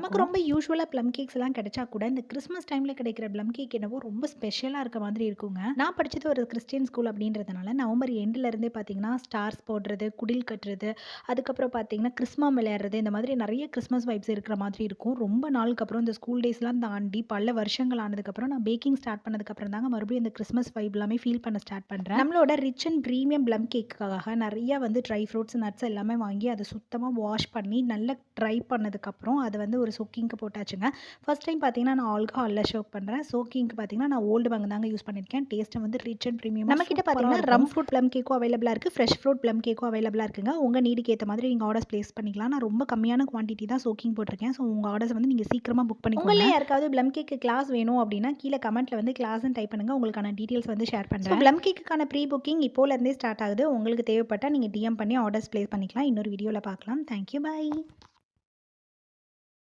நமக்கு ரொம்ப யூசுவலா ப்ளம் கேக்ஸ்லாம் கிடைச்சா கூட, இந்த கிறிஸ்மஸ் டைம்ல கிடைக்கிற ப்ளம் கேக் என்னவோ ரொம்ப ஸ்பெஷலா இருக்க மாதிரி இருக்குங்க. நான் படிச்சது ஒரு கிறிஸ்டியன் ஸ்கூல் அப்படின்றதுனால, நவம்பர் எண்டுல இருந்தே பார்த்தீங்கன்னா, ஸ்டார்ஸ் போடுறது, குடில் கட்டுறது, அதுக்கப்புறம் பார்த்தீங்கன்னா, கிறிஸ்மம் விளையாடுறது, இந்த மாதிரி நெறைய கிறிஸ்மஸ் வைப்ஸ் இருக்கிற மாதிரி இருக்கும். ரொம்ப நாளுக்கு அப்புறம் இந்த ஸ்கூல் டேஸ்லாம் தாண்டி பல வருஷங்கள் ஆனதுக்கப்புறம் நான் பேக்கிங் ஸ்டார்ட் பண்ணதுக்கப்புறம் தாங்க மறுபடியும் இந்த கிறிஸ்மஸ் வைப் எல்லாமே ஃபீல் பண்ண ஸ்டார்ட் பண்றேன். நம்மளோட ரிச் அண்ட் பிரீமியம் ப்ளம் கேக்குக்காக நெறைய வந்து ட்ரை ஃப்ரூட்ஸ், நட்ஸ் எல்லாமே வாங்கி அத சுத்தமா வாஷ் பண்ணி நல்லா ட்ரை பண்ணதுக்கப்புறம் அத வந்து ஒரு சோக்கிங்க்கு போட்டாச்சுங்க. ஃபர்ஸ்ட் டைம் பார்த்தீங்கன்னா, நான் ஆல்கஹால்ல சோக் பண்றேன். சோக்கிங்க்கு பார்த்தீங்கன்னா, நான் ஓல்டு பங்கு தாங்க யூஸ் பண்ணியிருக்கேன். டேஸ்ட் வந்து ரிச் அண்ட் பிரீமியமா நம்மகிட்ட பார்த்தீங்கன்னா, ரம் ஃப்ரூட் ப்ளம் கேக்கும் அவைலபிளா இருக்கு. ஃப்ரெஷ் ஃப்ரூட் ப்ளம் கேக்கும் அவைலபிளா இருக்குங்க. உங்க நீடுக்கு ஏத்த மாதிரி நீங்க ஆர்டர்ஸ் பிளேஸ் பண்ணிக்கலாம். நான் ரொம்ப கம்மியான குவான்டிட்டி தான் சோக்கிங் போட்டிருக்கேன். ஸோ உங்க ஆர்டர்ஸ் வந்து நீங்க சீக்கிரமா புக் பண்ணிக்கோங்க. உங்கள்ல யாருக்காவது ப்ளம் கேக்கு கிளாஸ் வேணும் அப்படின்னா, கீழ கமெண்ட்ல வந்து கிளாஸ்ன்னு டைப் பண்ணுங்க. உங்களுக்கான டீட்டெயில்ஸ் வந்து ஷேர் பண்றேன். ப்ளம் கேக்குக்கான ப்ரீ புக்கிங் இப்போல இருந்தே ஸ்டார்ட் ஆகுது. உங்களுக்கு தேவைப்பட்டா நீங்க டிஎம் பண்ணி ஆர்டர்ஸ் பிளேஸ் பண்ணிக்கலாம். இன்னொரு வீடியோல பார்க்கலாம். Thank you. பை.